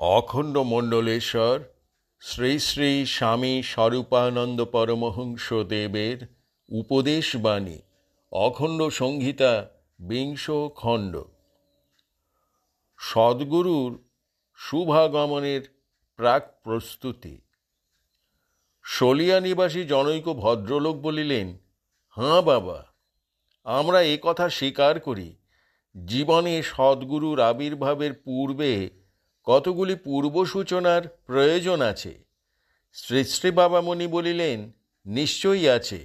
অখণ্ড মণ্ডলেশ্বর শ্রী শ্রী স্বামী স্বরূপানন্দ পরমহংস দেবের উপদেশবাণী অখণ্ড সংহিতা বিংশ খণ্ড। সদ্গুরুর শুভাগমনের প্রাক প্রস্তুতি। শলিয়া নিবাসী জনৈক ভদ্রলোক বলিলেন, হাঁ বাবা, আমরা এ কথা স্বীকার করি, জীবনে সদ্গুরুর আবির্ভাবের পূর্বে কতগুলি পূর্ব সূচনার প্রয়োজন আছে। শ্রী শ্রী বাবামণি বলিলেন, নিশ্চয়ই আছে।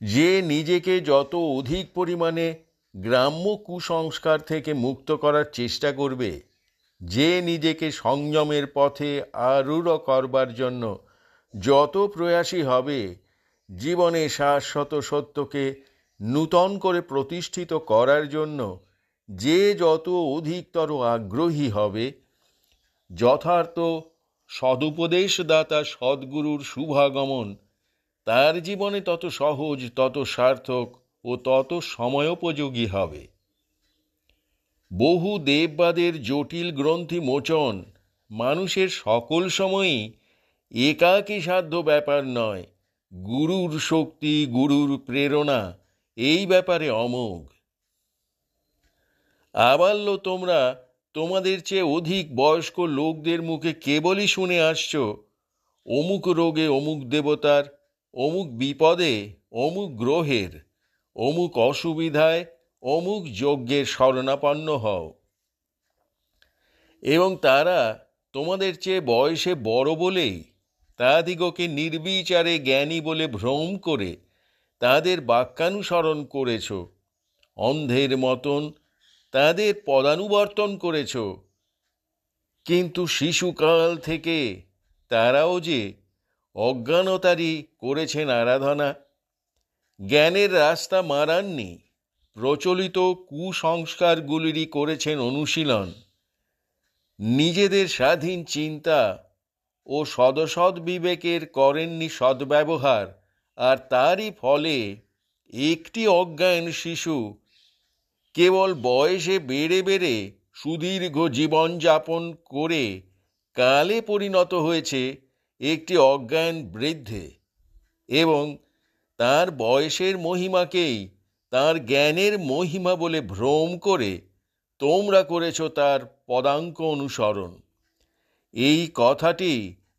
যে নিজেকে যত অধিক পরিমাণে গ্রাম্য কুসংস্কার থেকে মুক্ত করার চেষ্টা করবে, যে নিজেকে সংযমের পথে আরূঢ় করবার জন্য যত প্রয়াসী হবে, জীবনে শাশ্বত সত্যকে নূতন করে প্রতিষ্ঠিত করার জন্য যে যত অধিকতর আগ্রহী হবে, যথার্থ সদুপদেশদাতা সদ্গুরুর শুভাগমন তার জীবনে তত সহজ, তত সার্থক ও তত সময়োপযোগী হবে। বহু দেববাদের জটিল গ্রন্থি মোচন মানুষের সকল সময়ই একাকী সাধ্য ব্যাপার নয়। গুরুর শক্তি, গুরুর প্রেরণা এই ব্যাপারে অমোঘ। আবাল্য তোমরা তোমাদের চেয়ে অধিক বয়স্ক লোকদের মুখে কেবলই শুনে আসছ, অমুক রোগে অমুক দেবতার, অমুক বিপদে অমুক গ্রহের, অমুক অসুবিধায় অমুক যজ্ঞের শরণাপন্ন হও। এবং তারা তোমাদের চেয়ে বয়সে বড় বলেই তাদিগকে নির্বিচারে জ্ঞানী বলে ভ্রম করে তাদের বাক্যানুসরণ করেছ, অন্ধের মতন তাদের পদানুবর্তন করেছ। কিন্তু শিশুকাল থেকে তারাও যে অজ্ঞানতারই করেছেন আরাধনা, জ্ঞানের রাস্তা মারাননি, প্রচলিত কুসংস্কারগুলিরই করেছেন অনুশীলন। নিজেদের স্বাধীন চিন্তা ও সদসৎ বিবেকের করেননি সদ্ব্যবহার, আর তারই ফলে একটি অজ্ঞান শিশু কেবল বয়সে বেড়ে বেড়ে সুদীর্ঘ জীবনযাপন করে কালে পরিণত হয়েছে একটি অজ্ঞান বৃদ্ধে, এবং তার বয়সের মহিমাকেই তার জ্ঞানের মহিমা বলে ভ্রম করে তোমরা করেছ তার পদাঙ্ক অনুসরণ। এই কথাটি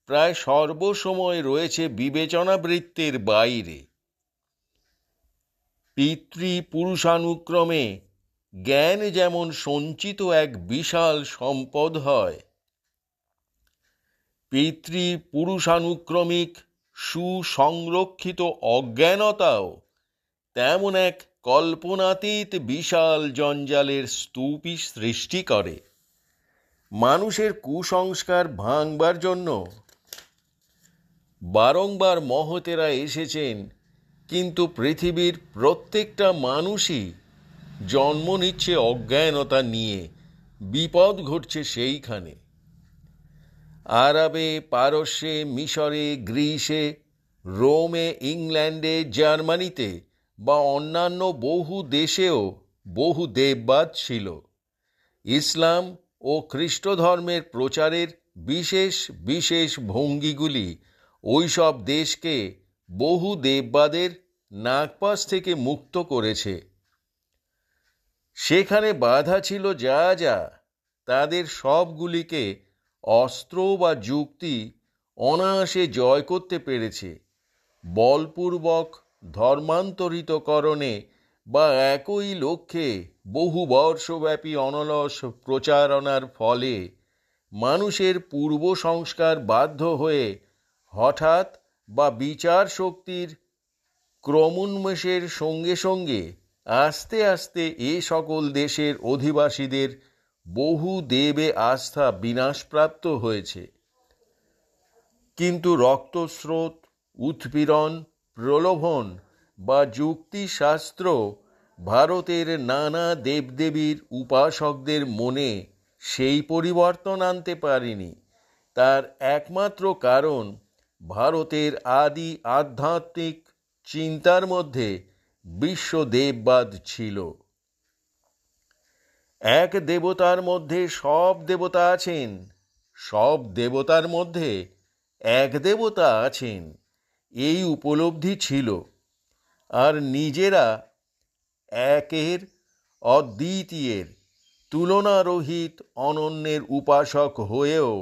প্রায় সর্বসময় রয়েছে বিবেচনাবৃত্তের বাইরে। পিতৃপুরুষানুক্রমে জ্ঞান যেমন সঞ্চিত এক বিশাল সম্পদ হয়, পিতৃপুরুষানুক্রমিক সুসংরক্ষিত অজ্ঞানতাও তেমন এক কল্পনাতীত বিশাল জঞ্জালের স্তূপই সৃষ্টি করে। মানুষের কুসংস্কার ভাঙবার জন্য বারংবার মহতেরা এসেছেন, কিন্তু পৃথিবীর প্রত্যেকটা মানুষই জন্ম নিচ্ছে অজ্ঞানতা নিয়ে, বিপদ ঘটছে সেইখানে। আরবে, পারস্যে, মিশরে, গ্রীসে, রোমে, ইংল্যান্ডে, জার্মানিতে বা অন্যান্য বহু দেশেও বহু দেববাদ ছিল। ইসলাম ও খ্রিস্ট ধর্মের প্রচারের বিশেষ বিশেষ ভঙ্গিগুলি ওইসব দেশকে বহু দেববাদের নাগপাশ থেকে মুক্ত করেছে। সেখানে বাধা ছিল যা যা, তাদের সবগুলিকে অস্ত্র বা যুক্তি অনায়াসে জয় করতে পেরেছে। বলপূর্বক ধর্মান্তরিতকরণে বা একই লক্ষ্যে বহু বর্ষব্যাপী অনলস প্রচারণার ফলে মানুষের পূর্ব সংস্কার বাধ্য হয়ে হঠাৎ বা বিচার শক্তির ক্রমোন্মেষের সঙ্গে সঙ্গে আস্তে আস্তে এ সকল দেশের অধিবাসীদের বহু দেবে আস্থা বিনাশপ্রাপ্ত হয়েছে। কিন্তু রক্তস্রোত, উৎপীড়ন, প্রলোভন বা যুক্তিশাস্ত্র ভারতের নানা দেবদেবীর উপাসকদের মনে সেই পরিবর্তন আনতে পারেনি। তার একমাত্র কারণ ভারতের আদি আধ্যাত্মিক চিন্তার মধ্যে বিশ্ব দেববাদ ছিল। এক দেবতার মধ্যে সব দেবতা আছেন, সব দেবতার মধ্যে এক দেবতা আছেন, এই উপলব্ধি ছিল। আর নিজেরা একের অদ্বিতীয়ের তুলনারহিত অনন্যের উপাসক হয়েও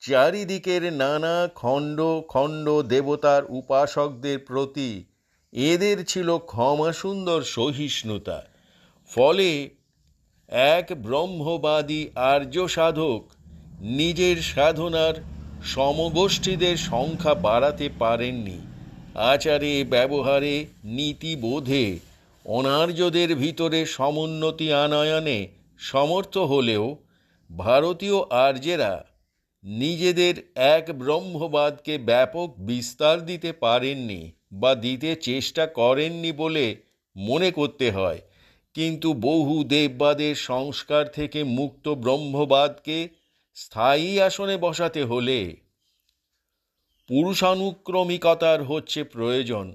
চারিদিকের নানা খণ্ড খণ্ড দেবতার উপাসকদের প্রতি এদের ছিল ক্ষমাসুন্দর সহিষ্ণুতা। ফলে এক ব্রহ্মবাদী আর্য সাধক নিজের সাধনার সমগোষ্ঠীদের সংখ্যা বাড়াতে পারেননি। আচারে ব্যবহারে নীতিবোধে অনার্যদের ভিতরে সমুন্নতি আনয়নে সমর্থ হলেও ভারতীয় আর্যেরা নিজেদের এক ব্রহ্মবাদকে ব্যাপক বিস্তার দিতে পারেননি বা দিতে চেষ্টা করেননি বলে মনে করতে হয়। কিন্তু বহু দেববাদের সংস্কার থেকে মুক্ত ব্রহ্মবাদকে স্থায়ী আসনে বসাতে হলে পুরুষানুক্রমিকতার হচ্ছে প্রয়োজন।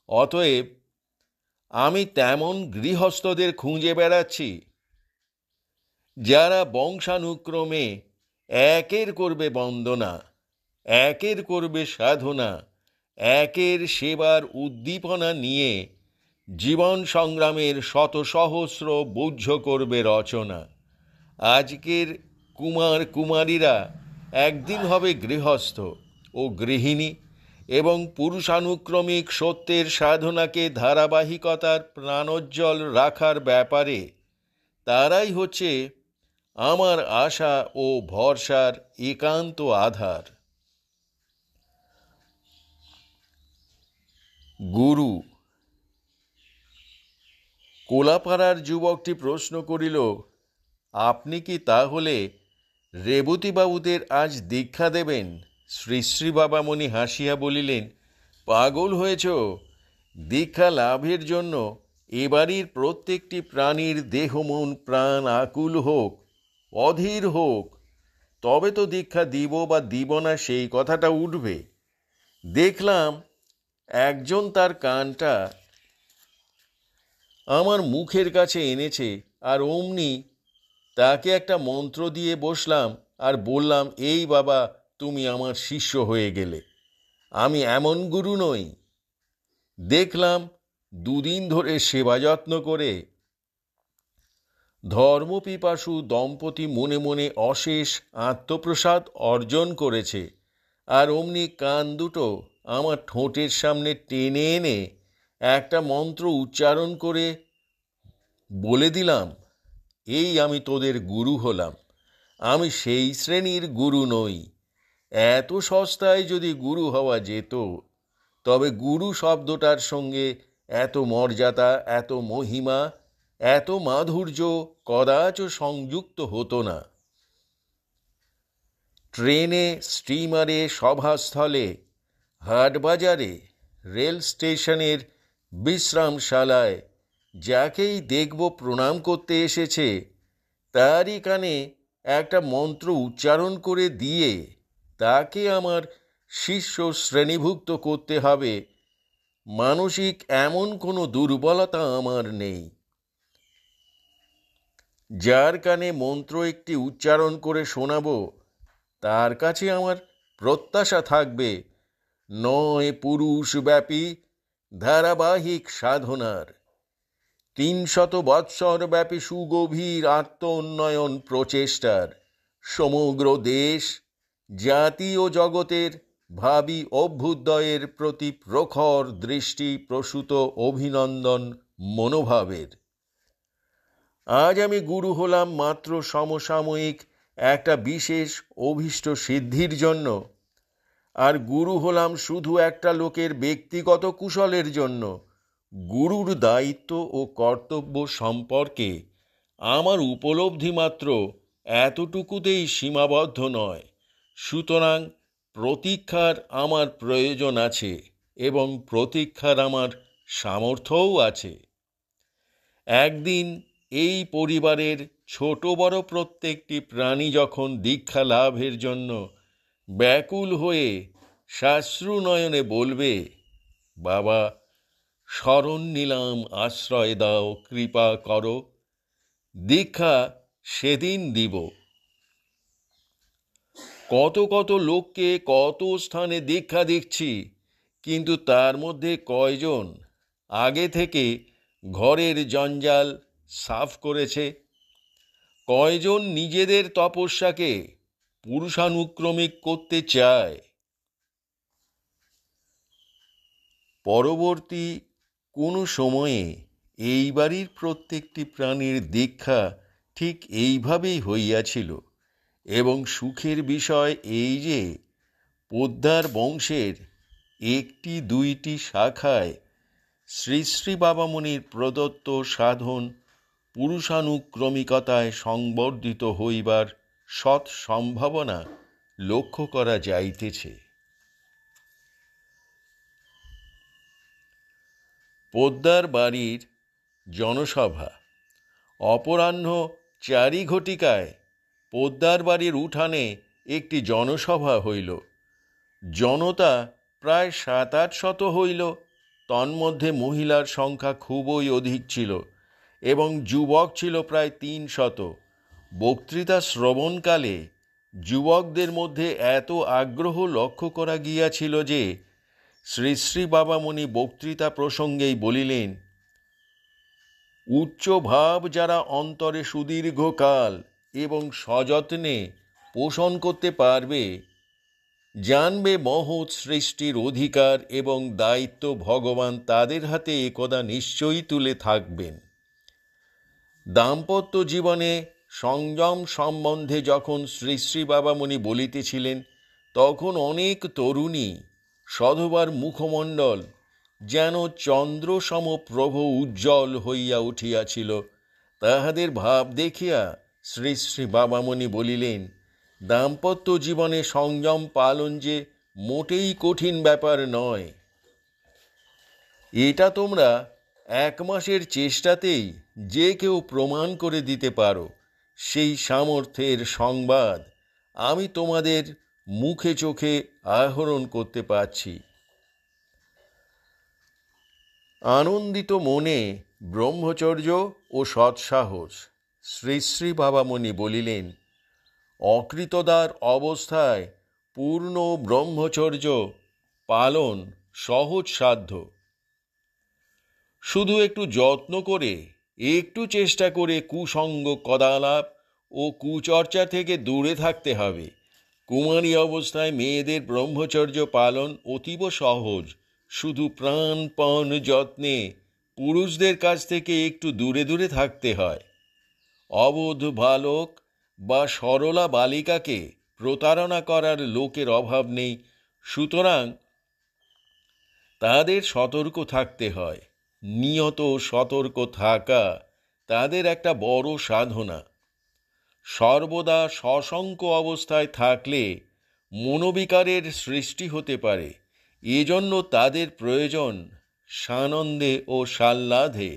অতএব আমি তেমন গৃহস্থদের খুঁজে বেড়াচ্ছি যারা বংশানুক্রমে একের করবে বন্দনা, একের করবে সাধনা, একের সেবার উদ্দীপনা নিয়ে জীবন সংগ্রামের শত সহস্র বুঝ করবে রচনা। আজকের কুমার কুমারীরা একদিন হবে গৃহস্থ ও গৃহিণী এবং পুরুষানুক্রমিক সত্যের সাধনাকে ধারাবাহিকতার প্রাণোজ্জ্বল রাখার ব্যাপারে তারাই হচ্ছে আমার আশা ও ভরসার একান্ত আধার। গুরু। কোলাপাড়ার যুবকটি প্রশ্ন করিল, আপনি কি তাহলে রেবতীবাবুদের আজ দীক্ষা দেবেন? শ্রী শ্রী বাবামণি হাসিয়া বলিলেন, পাগল হয়েছ? দীক্ষা লাভের জন্য এবাড়ির প্রত্যেকটি প্রাণীর দেহ মন প্রাণ আকুল হোক, অধীর হোক, তবে তো দীক্ষা দিব বা দিব না সেই কথাটা উঠবে। দেখলাম একজন তার কানটা আমার মুখের কাছে এনেছে, আর অমনি তাকে একটা মন্ত্র দিয়ে বসলাম আর বললাম, এই বাবা তুমি আমার শিষ্য হয়ে গেলে। আমি এমন গুরু নই। দেখলাম দুদিন ধরে সেবা যত্ন করে ধর্মপিপাসু দম্পতি মনে মনে অশেষ আত্মপ্রসাদ অর্জন করেছে। আর অমনি কান দুটো আমার ঠোঁটের সামনে টেনে এনে একটা মন্ত্র উচ্চারণ করে বলে দিলাম, এই আমি তোদের গুরু হলাম। আমি সেই শ্রেণীর গুরু নই। এত সস্তায় যদি গুরু হওয়া যেত তবে গুরু শব্দটার সঙ্গে এত মর্যাদা, এত মহিমা, এত মাধুর্য কদাচ সংযুক্ত হতো না। ট্রেনে, স্টিমারে, সভাস্থলে, হাটবাজারে, রেল স্টেশনের বিশ্রামশালায় যাকেই দেখব প্রণাম করতে এসেছে তারই কানে একটা মন্ত্র উচ্চারণ করে দিয়ে তাকে আমার শিষ্য শ্রেণীভুক্ত করতে হবে, মানসিক এমন কোনো দুর্বলতা আমার নেই। যার কানে মন্ত্র একটি উচ্চারণ করে শোনাবো তার কাছে আমার প্রত্যাশা থাকবে নয় পুরুষব্যাপী ধারাবাহিক সাধনার, 300 বৎসর ব্যাপী সুগভীর আত্মোন্নয়ন প্রচেষ্টার, সমগ্র দেশ জাতি ও জগতের ভাবী অভ্যুদয়ের প্রতি প্রখর দৃষ্টি প্রসূত অভিনন্দন মনোভাবের। আজ আমি গুরু হলাম মাত্র সমসাময়িক একটা বিশেষ অভীষ্ট সিদ্ধির জন্য, আর গুরু হলাম শুধু একটা লোকের ব্যক্তিগত কুশলের জন্য। গুরুর দায়িত্ব ও কর্তব্য সম্পর্কে আমার উপলব্ধি মাত্র এতটুকুতেই সীমাবদ্ধ নয়। সুতরাং প্রতীক্ষার আমার প্রয়োজন আছে এবং প্রতীক্ষার আমার সামর্থ্যও আছে। একদিন এই পরিবারের ছোট বড় প্রত্যেকটি প্রাণী যখন দীক্ষা লাভের জন্য ব্যাকুল হয়ে সাশ্রু নয়নে বলবে, বাবা শরণ নিলাম, আশ্রয় দাও, কৃপা করো, দীক্ষা সেদিন দিব। কত কত লোককে কত স্থানে দীক্ষা দিচ্ছি, কিন্তু তার মধ্যে কয়জন আগে থেকে ঘরের জঞ্জাল সাফ করেছে? কয়জন নিজেদের তপস্যাকে পুরুষানুক্রমিক করতে চায়? পরবর্তী কোনো সময়ে এই বাড়ির প্রত্যেকটি প্রাণীর দীক্ষা ঠিক এইভাবেই হইয়াছিল। এবং সুখের বিষয় এই যে পোদ্দার বংশের একটি দুইটি শাখায় শ্রী শ্রী বাবামণির প্রদত্ত সাধন পুরুষানুক্রমিকতায় সংবর্ধিত হইবার সৎ সম্ভাবনা লক্ষ্য করা যাইতেছে। পোদ্দার বাড়ির জনসভা। অপরাহ্ন 4 ঘটিকায় পোদ্দার বাড়ির উঠানে একটি জনসভা হইল। জনতা প্রায় 700-800 হইল। তন্মধ্যে মহিলার সংখ্যা খুবই অধিক ছিল এবং যুবক ছিল প্রায় 300। বক্তৃতা শ্রবণকালে যুবকদের মধ্যে এত আগ্রহ লক্ষ্য করা গিয়াছিল যে শ্রী শ্রী বাবামণি বক্তৃতা প্রসঙ্গেই বলিলেন, উচ্চ ভাব যারা অন্তরে সুদীর্ঘকাল এবং সযত্নে পোষণ করতে পারবে, জানবে মহৎ সৃষ্টির অধিকার এবং দায়িত্ব ভগবান তাদের হাতে একদা নিশ্চয়ই তুলে থাকবেন। দাম্পত্য জীবনে সংযম সম্বন্ধে যখন শ্রী শ্রী বাবামণি বলিতেছিলেন, তখন অনেক তরুণী সধবার মুখমণ্ডল যেন চন্দ্রসম প্রভ উজ্জ্বল হইয়া উঠিয়াছিল। তাহাদের ভাব দেখিয়া শ্রী শ্রী বাবামণি বলিলেন, দাম্পত্য জীবনে সংযম পালন যে মোটেই কঠিন ব্যাপার নয়। এটা তোমরা 1 মাসের চেষ্টাতেই যে কেউ প্রমাণ করে দিতে পারো। সেই সামর্থ্যের সংবাদ আমি তোমাদের মুখে চোখে আহরণ করতে পারছি। আনন্দিত মনে ব্রহ্মচর্য ও সৎসাহস। শ্রী শ্রী বাবামণি বলিলেন, অকৃতদার অবস্থায় পূর্ণ ব্রহ্মচর্য পালন সহজ সাধ্য। শুধু একটু যত্ন করে, একটু চেষ্টা করে কুসঙ্গ কদালাপ ও কুচর্চা থেকে দূরে থাকতে হবে। কুমারী অবস্থায় মেয়েদের ব্রহ্মচর্য পালন অতীব সহজ। শুধু প্রাণপণ যত্নে পুরুষদের কাছ থেকে একটু দূরে দূরে থাকতে হয়। অবোধ বালক বা সরলা বালিকাকে প্রতারণা করার লোকের অভাব নেই, সুতরাং তাদের সতর্ক থাকতে হয়। নিয়ত সতর্ক থাকা তাদের একটা বড় সাধনা। সর্বদা সশঙ্ক অবস্থায় থাকলে মনোবিকারের সৃষ্টি হতে পারে। এজন্য তাদের প্রয়োজন সানন্দে ও সাল্লাধে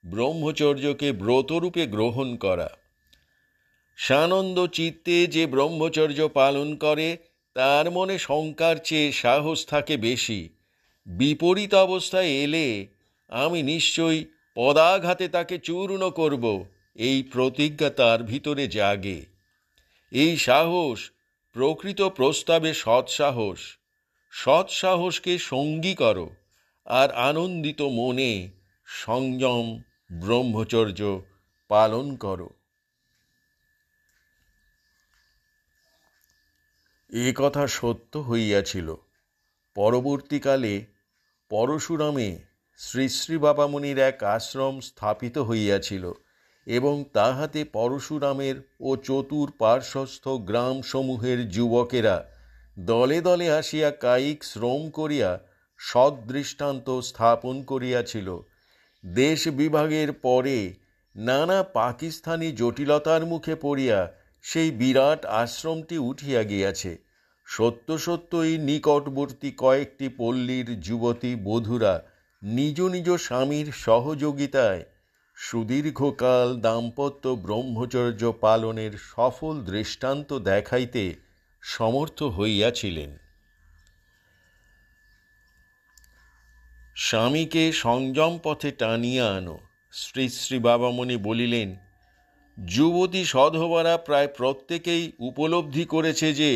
ব্রহ্মচর্যকে ব্রতরূপে গ্রহণ করা। সানন্দ চিত্তে যে ব্রহ্মচর্য পালন করে তার মনে শঙ্কার চেয়ে সাহস থাকে বেশি। বিপরীত অবস্থায় এলে আমি নিশ্চয়ই পদাঘাতে তাকে চূর্ণ করব, এই প্রতিজ্ঞা তার ভিতরে জাগে। এই সাহস প্রকৃত প্রস্তাবে সৎসাহস। সৎসাহসকে সঙ্গী করো আর আনন্দিত মনে সংযম ব্রহ্মচর্য পালন করো। এ কথা সত্য হইয়াছিল। পরবর্তীকালে পরশুরামে শ্রী শ্রী বাবামণির এক আশ্রম স্থাপিত হইয়াছিল এবং তাহাতে পরশুরামের ও চতুর্পার্শ্বস্থ গ্রামসমূহের যুবকেরা দলে দলে আসিয়া কায়িক শ্রম করিয়া সদৃষ্টান্ত স্থাপন করিয়াছিল। দেশ বিভাগের পরে নানা পাকিস্তানি জটিলতার মুখে পড়িয়া সেই বিরাট আশ্রমটি উঠিয়া গিয়াছে। সত্য সত্যই নিকটবর্তী কয়েকটি পল্লীর যুবতী বধূরা নিজ নিজ স্বামীর সহযোগিতায় সুদীর্ঘকাল দাম্পত্য ব্রহ্মচর্য পালনের সফল দৃষ্টান্ত দেখাইতে সমর্থ হইয়াছিলেন। স্বামীকে সংযম পথে টানিয়া আনো। শ্রী শ্রী বাবামণি বলিলেন, যুবতী সধবারা প্রায় প্রত্যেকেই উপলব্ধি করেছে যে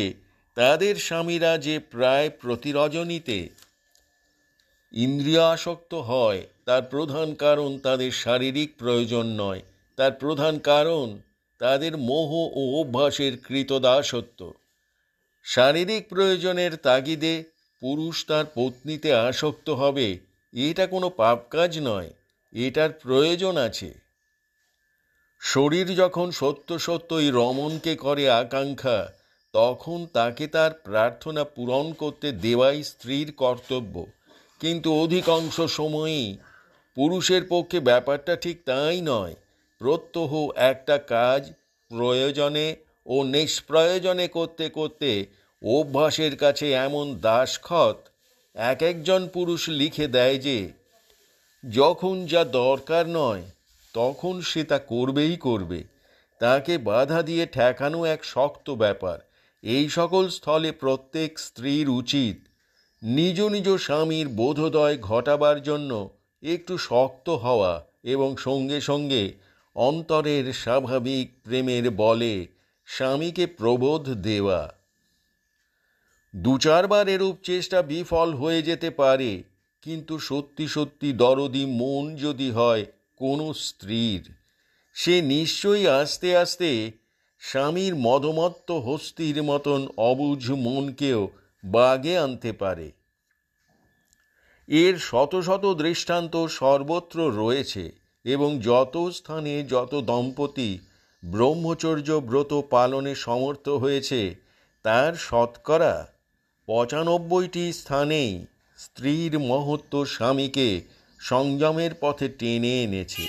তাদের স্বামীরা যে প্রায় প্রতি রজনীতে ইন্দ্রিয়াসক্ত হয় তার প্রধান কারণ তাদের শারীরিক প্রয়োজন নয়, তার প্রধান কারণ তাদের মোহ ও অভ্যাসের কৃতদাসত্ব। শারীরিক প্রয়োজনের তাগিদে পুরুষ তার পত্নীতে আসক্ত হবে, এটা কোনো পাপ কাজ নয়, এটার প্রয়োজন আছে। শরীর যখন সত্য সত্যই রমণকে করে আকাঙ্ক্ষা, তখন তাকে তার প্রার্থনা পূরণ করতে দেওয়াই স্ত্রীর কর্তব্য। কিন্তু অধিকাংশ সময়ই পুরুষের পক্ষে ব্যাপারটা ঠিক তাই নয়। প্রত্যহ একটা কাজ প্রয়োজনে ও নিষ্প্রয়োজনে করতে করতে অভ্যাসের কাছে এমন দাসখত এক একজন পুরুষ লিখে দেয় যে যখন যা দরকার নয় তখন সে তা করবেই করবে। তাকে বাধা দিয়ে ঠেকানো এক শক্ত ব্যাপার। এই সকল স্থলে প্রত্যেক স্ত্রীর উচিত নিজ নিজ স্বামীর বোধোদয় ঘটাবার জন্য একটু শক্ত হওয়া এবং সঙ্গে সঙ্গে অন্তরের স্বাভাবিক প্রেমের বলে স্বামীকে প্রবোধ দেওয়া। দু চারবার এরূপ চেষ্টা বিফল হয়ে যেতে পারে, কিন্তু সত্যি সত্যি দরদি মন যদি হয় কোনো স্ত্রীর, সে নিশ্চয়ই আস্তে আস্তে স্বামীর মদমত্ত হস্তির মতন অবুঝ মনকেও বাগে আনতে পারে। এর শত শত দৃষ্টান্ত সর্বত্র রয়েছে এবং যত স্থানে যত দম্পতি ব্রহ্মচর্য ব্রত পালনে সমর্থ হয়েছে তার শতকরা ৯৫টি স্থানেই স্ত্রীর মহত্ব স্বামীকে সংযমের পথে টেনে এনেছে।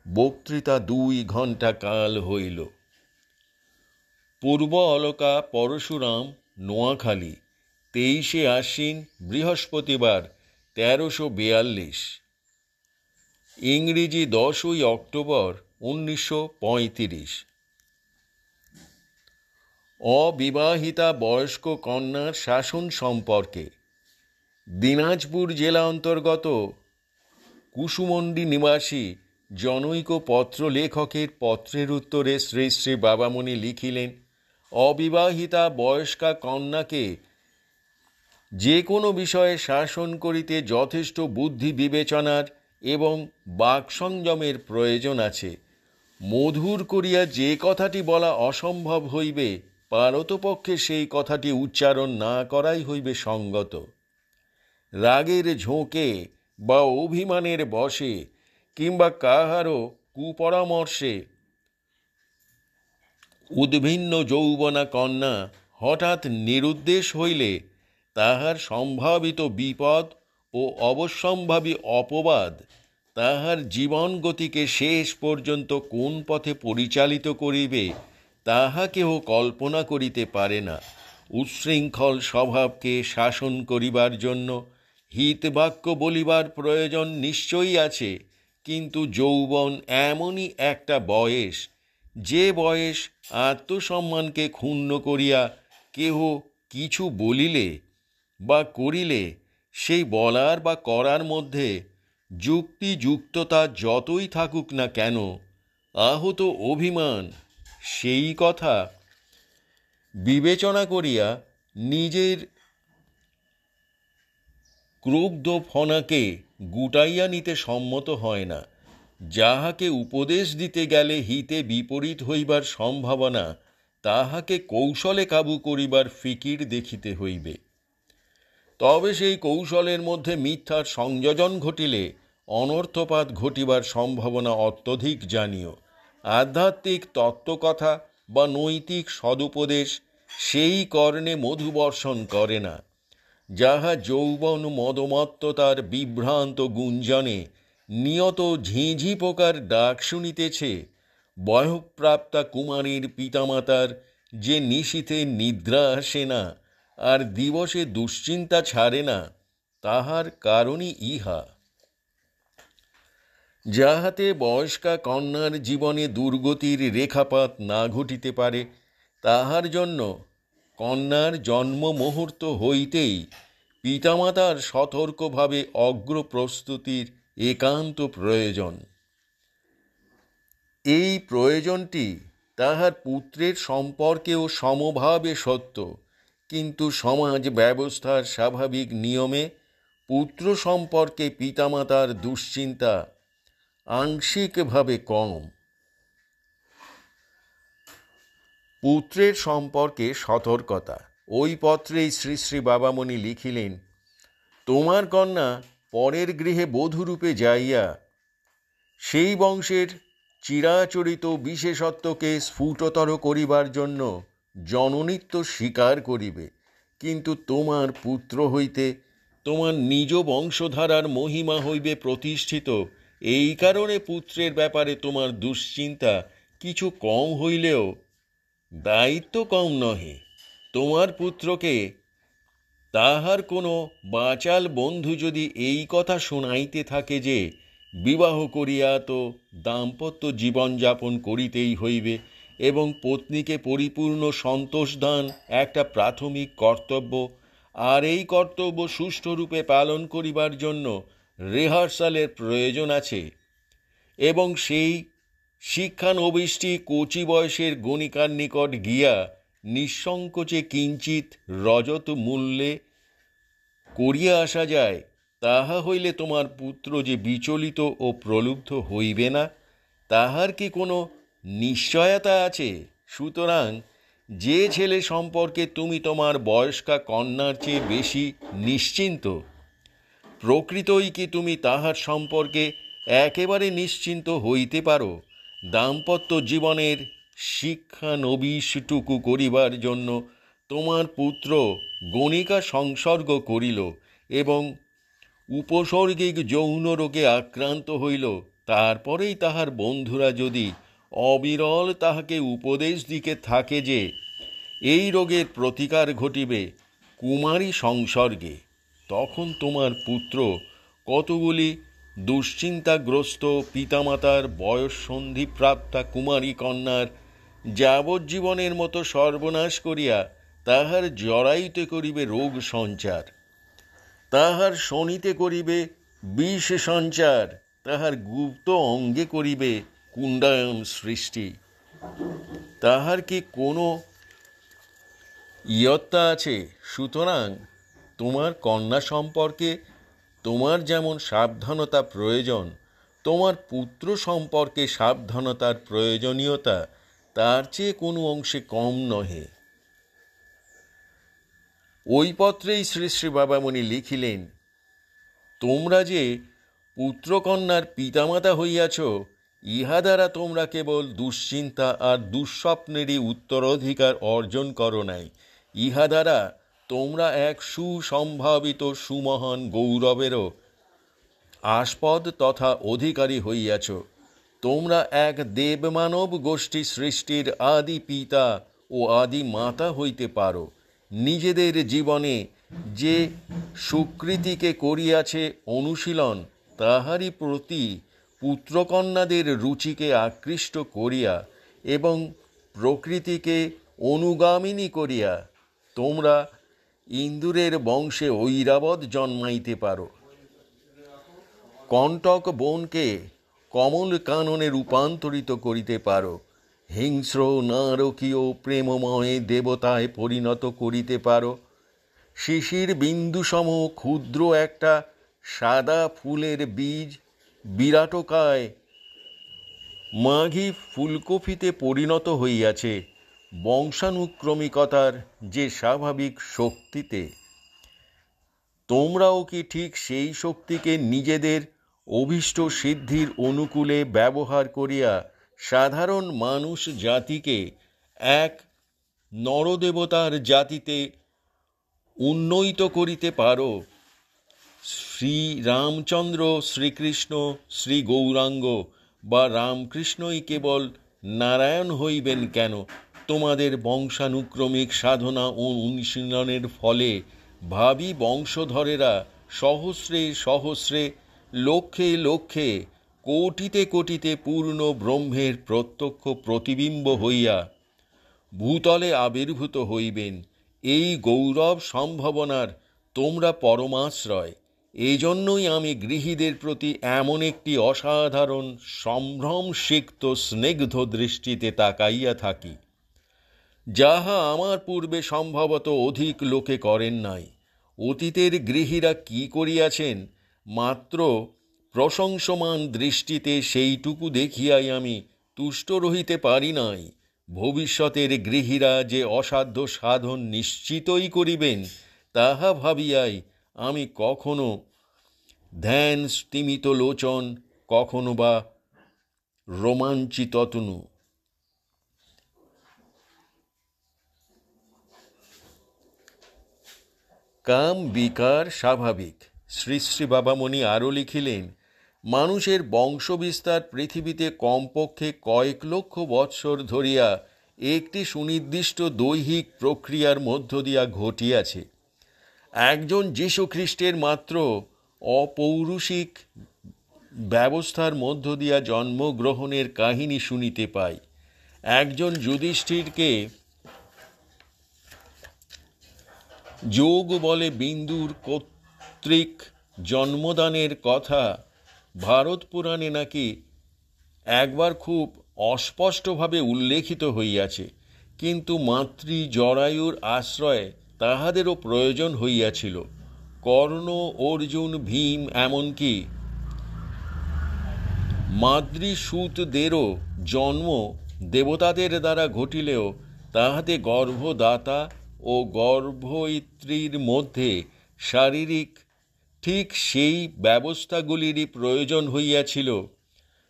বক্তৃতা ২ ঘণ্টা কাল হইল। পূর্ব অলকা পরশুরাম, নোয়াখালী, ২৩শে আশ্বিন, বৃহস্পতিবার, ১৩৪২। ইংরেজি ১০ই অক্টোবর ১৯৩৫। অবিবাহিতা বয়স্ক কন্যার শাসন সম্পর্কে। দিনাজপুর জেলা অন্তর্গত কুসুমন্ডি নিবাসী জনৈক পত্র লেখকের পত্রের উত্তরে শ্রী শ্রী বাবামণি লিখিলেন, অবিবাহিতা বয়স্কা কন্যাকে যে কোনো বিষয়ে শাসন করিতে যথেষ্ট বুদ্ধি বিবেচনার এবং বাক্সংযমের প্রয়োজন আছে। মধুর করিয়া যে কথাটি বলা অসম্ভব হইবে, পারতপক্ষে সেই কথাটি উচ্চারণ না করাই হইবে সঙ্গত। রাগের ঝোঁকে বা অভিমানের বশে কিংবা কাহারও কুপরামর্শে উদ্ভিন্ন যৌবনা কন্যা হঠাৎ নিরুদ্দেশ হইলে তাহার সম্ভাবিত বিপদ ও অবশ্যম্ভাবী অপবাদ তাহার জীবন গতিকে শেষ পর্যন্ত কোন পথে পরিচালিত করিবে তাহা কেহ কল্পনা করিতে পারে না। উচ্ছৃঙ্খল স্বভাবকে শাসন করিবার জন্য হিতবাক্য বলিবার প্রয়োজন নিশ্চয়ই আছে, কিন্তু যৌবন এমনই একটা বয়স, যে বয়স আত্মসম্মানকে ক্ষুণ্ণ করিয়া কেহ কিছু বলিলে বা করিলে সেই বলার বা করার মধ্যে যুক্তিযুক্ততা যতই থাকুক না কেন, আহত অভিমান সেই কথা বিবেচনা করিয়া নিজের ক্রুব্ধ ফণাকে গুটাইয়া নিতে সম্মত হয় না। যাহাকে উপদেশ দিতে গেলে হিতে বিপরীত হইবার সম্ভাবনা, তাহাকে কৌশলে কাবু করিবার ফিকির দেখিতে হইবে। তবে সেই কৌশলের মধ্যে মিথ্যার সংযোজন ঘটিলে অনর্থপাত ঘটিবার সম্ভাবনা অত্যধিক জানিও। আধ্যাত্মিক তত্ত্বকথা বা নৈতিক সদুপদেশ সেই কর্ণে মধুবর্ষণ করে না, যাহা যৌবন মদমত্ততার বিভ্রান্ত গুঞ্জনে নিয়ত ঝিঁঝি পোকার ডাক শুনিতেছে। বয়ঃপ্রাপ্তা কুমারীর পিতামাতার যে নিশীথে নিদ্রা আসে না আর দিবসে দুশ্চিন্তা ছাড়ে না, তাহার কারণই ইহা। যাহাতে বয়স্কা কন্যার জীবনে দুর্গতির রেখাপাত না ঘটিতে পারে, তাহার জন্য কন্যার জন্ম মুহূর্ত হইতেই পিতামাতার সতর্কভাবে অগ্রপ্রস্তুতির একান্ত প্রয়োজন। এই প্রয়োজনটি তাহার পুত্রের সম্পর্কেও সমভাবে সত্য, কিন্তু সমাজ ব্যবস্থার স্বাভাবিক নিয়মে পুত্র সম্পর্কে পিতামাতার দুশ্চিন্তা আংশিকভাবে কম। পুত্রের সম্পর্কে সতর্কতা। ওই পত্রেই শ্রী শ্রী বাবামণি লিখিলেন, তোমার কন্যা পরের গৃহে বধূরূপে যাইয়া সেই বংশের চিরাচরিত বিশেষত্বকে স্ফুটতর করিবার জন্য জননিত্য স্বীকার করিবে, কিন্তু তোমার পুত্র হইতে তোমার নিজ বংশধারার মহিমা হইবে প্রতিষ্ঠিত। এই কারণে পুত্রের ব্যাপারে তোমার দুশ্চিন্তা কিছু কম হইলেও দায়িত্ব কম নহে। তোমার পুত্রকে তাহার কোনো বাচাল বন্ধু যদি এই কথা শোনাইতে থাকে যে বিবাহ করিয়া তো দাম্পত্য জীবনযাপন করিতেই হইবে এবং পত্নীকে পরিপূর্ণ সন্তোষ দান একটা প্রাথমিক কর্তব্য, আর এই কর্তব্য সুষ্ঠুরূপে পালন করিবার জন্য রিহার্সালের প্রয়োজন আছে, এবং সেই শিক্ষানবিষ্টি কচি বয়সের গণিকার নিকট গিয়া নিঃসংকোচে কিঞ্চিত রজত মূল্যে করিয়া আসা যায়, তাহা হইলে তোমার পুত্র যে বিচলিত ও প্রলুব্ধ হইবে না, তাহার কি কোনো নিশ্চয়তা আছে? সুতরাং যে ছেলে সম্পর্কে তুমি তোমার বয়স্কা কন্যার চেয়ে বেশি নিশ্চিন্ত, প্রকৃতই কি তুমি তাহার সম্পর্কে একেবারে নিশ্চিন্ত হইতে পারো? দাম্পত্য জীবনের শিক্ষানবিশটুকু করিবার জন্য তোমার পুত্র গণিকা সংসর্গ করিল এবং উপসর্গিক যৌন রোগে আক্রান্ত হইল, তারপরেই তাহার বন্ধুরা যদি অবিরল তাহাকে উপদেশ দিকে থাকে যে এই রোগের প্রতিকার ঘটিবে কুমারী সংসর্গে, তখন তোমার পুত্র কতগুলি দুশ্চিন্তাগ্রস্ত পিতামাতার বয়স সন্ধিপ্রাপ্তা কুমারী কন্যার যাবজ্জীবনের মতো সর্বনাশ করিয়া তাহার জরায়ুতে করিবে রোগ সঞ্চার, তাহার শনিতে করিবে বিষ সঞ্চার, তাহার গুপ্ত অঙ্গে করিবে কুণ্ডায়ন সৃষ্টি। তাহার কি কোনো ইয়ত্তা আছে? সুতরাং তোমার কন্যা সম্পর্কে তোমার যেমন সাবধানতা প্রয়োজন, তোমার পুত্র সম্পর্কে সাবধানতার প্রয়োজনীয়তা তার চেয়ে কোনো অংশে কম নহে। ওই পত্রেই শ্রী শ্রী বাবামণি লিখিলেন, তোমরা যে পুত্রকন্যার পিতামাতা হইয়াছ, ইহা দ্বারা তোমরা কেবল দুশ্চিন্তা আর দুঃস্বপ্নেরই উত্তরাধিকার অর্জন করো নাই, ইহা দ্বারা তোমরা এক সুসম্ভাবিত সুমহান গৌরবেরও আস্পদ তথা অধিকারী হইয়াছ। তোমরা এক দেবমানব গোষ্ঠী সৃষ্টির আদি পিতা ও আদি মাতা হইতে পারো। নিজেদের জীবনে যে সুকৃতিকে করিয়াছে অনুশীলন, তাহারই প্রতি পুত্রকন্যাদের রুচিকে আকৃষ্ট করিয়া এবং প্রকৃতিকে অনুগামিনী করিয়া তোমরা ইন্দুরের বংশে ঐরাবত জন্মাইতে পারো। কণ্টক বনকে কমল কাননে রূপান্তরিত করিতে পারো। হিংস্র নারকীয় প্রেমময় দেবতায় পরিণত করিতে পারো। শিশির বিন্দুসম ক্ষুদ্র একটা সাদা ফুলের বীজ বিরাটকায় মাঘী ফুলকপিতে পরিণত হইয়াছে বংশানুক্রমিকতার যে স্বাভাবিক শক্তিতে। তোমরাও কি ঠিক সেই শক্তিকে নিজেদের অভীষ্ট সিদ্ধির অনুকূলে ব্যবহার করিয়া সাধারণ মানুষ জাতিকে এক নরদেবতার জাতিতে উন্নয়িত করিতে পারো? শ্রীরামচন্দ্র, শ্রীকৃষ্ণ, শ্রী গৌরাঙ্গ বা রামকৃষ্ণই কেবল নারায়ণ হইবেন কেন? তোমাদের বংশানুক্রমিক সাধনা ও অনুশীলনের ফলে ভাবী বংশধরেরা সহস্রে সহস্রে, লক্ষে লক্ষে, কোটিতে কোটিতে পূর্ণ ব্রহ্মের প্রত্যক্ষ প্রতিবিম্ব হইয়া ভূতলে আবির্ভূত হইবেন। এই গৌরব সম্ভাবনার তোমরা পরমাশ্রয়। এই জন্যই আমি গৃহীদের প্রতি এমন একটি অসাধারণ সম্ভ্রমসিক্ত স্নিগ্ধ দৃষ্টিতে তাকাইয়া থাকি, যাহা আমার পূর্বে সম্ভবত অধিক লোকে করেন নাই। অতীতের গৃহীরা কি করিয়াছেন, মাত্র প্রশংসমান দৃষ্টিতে সেইটুকু দেখিয়াই আমি তুষ্ট রহিতে পারি নাই। ভবিষ্যতের গৃহীরা যে অসাধ্য সাধন নিশ্চিতই করিবেন, তাহা ভাবিয়াই আমি কখনো ধ্যান স্তিমিত লোচন, কখনো বা রোমাঞ্চিততনু। কাম বিকার স্বাভাবিক। শ্রী শ্রী বাবামণি আরও লিখিলেন, মানুষের বংশবিস্তার পৃথিবীতে কমপক্ষে কয়েক লক্ষ বৎসর ধরিয়া একটি সুনির্দিষ্ট দৈহিক প্রক্রিয়ার মধ্য দিয়া ঘটিয়াছে। একজন যীশুখ্রিস্টের মাত্র অপৌরুষিক ব্যবস্থার মধ্য দিয়া জন্মগ্রহণের কাহিনী শুনিতে পাই। একজন যুধিষ্ঠিরকে যোগ বলে বিন্দুর কর্তৃক জন্মদানের কথা ভারত পুরাণে নাকি একবার খুব অস্পষ্টভাবে উল্লেখিত হইয়াছে, কিন্তু মাতৃ জরায়ুর আশ্রয়ে তাহাদেরও প্রয়োজন হইয়াছিল। কর্ণ, অর্জুন, ভীম, এমনকি মাতৃসূতদেরও জন্ম দেবতাদের দ্বারা ঘটিলেও তাহাতে গর্ভদাতা ও গর্ভয়িত্রীর মধ্যে শারীরিক ঠিক সেই ব্যবস্থাগুলিরই প্রয়োজন হইয়াছিল,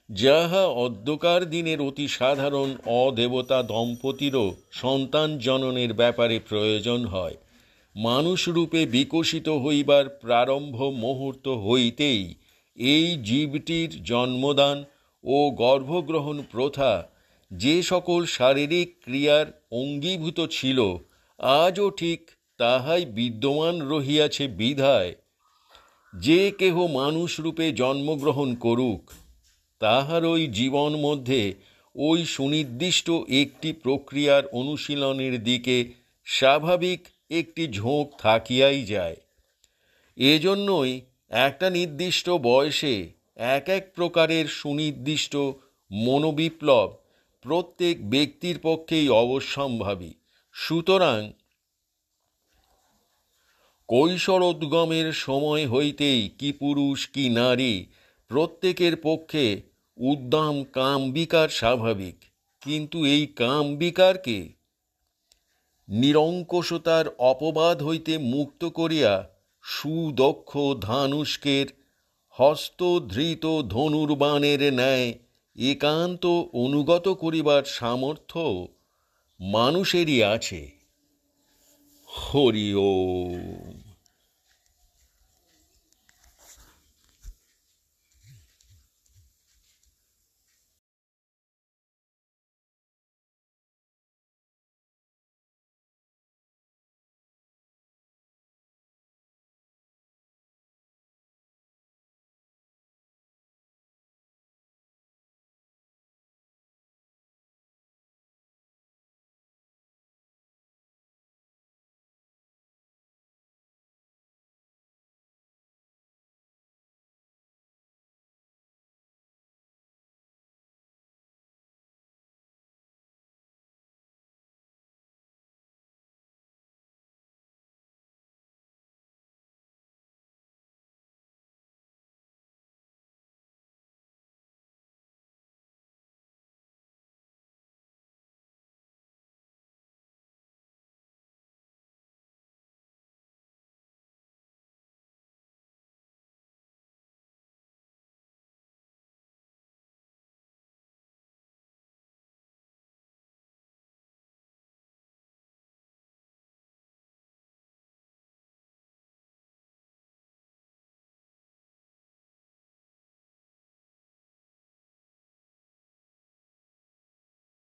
যাহা অদ্যকার দিনের অতি সাধারণ অদেবতা দম্পতিরও সন্তান জননের ব্যাপারে প্রয়োজন হয়। মানুষরূপে বিকশিত হইবার প্রারম্ভ মুহূর্ত হইতেই এই জীবটির জন্মদান ও গর্ভগ্রহণ প্রথা যে সকল শারীরিক ক্রিয়ার অঙ্গীভূত ছিল, আজও ঠিক তাহাই বিদ্যমান রহিয়াছে বিধায় যে কেহ মানুষরূপে জন্মগ্রহণ করুক, তাহার ওই জীবন মধ্যে ওই সুনির্দিষ্ট একটি প্রক্রিয়ার অনুশীলনের দিকে স্বাভাবিক একটি ঝোঁক থাকিয়াই যায়। এজন্যই একটা নির্দিষ্ট বয়সে এক এক প্রকারের সুনির্দিষ্ট মনোবিপ্লব প্রত্যেক ব্যক্তির পক্ষেই অবশ্যম্ভাবী। সুতরাং কৈশোরোদ্গমের সময় হইতেই কি পুরুষ কি নারী প্রত্যেকের পক্ষে উদ্দাম কাম বিকার স্বাভাবিক। কিন্তু এই কাম বিকারকে নিরঙ্কুশতার অপবাদ হইতে মুক্ত করিয়া সুদক্ষ ধানুষ্কের হস্তধৃত ধনুর্বাণের ন্যায় একান্ত অনুগত করিবার সামর্থ্য মানুষেরই আছে। হরি ওম।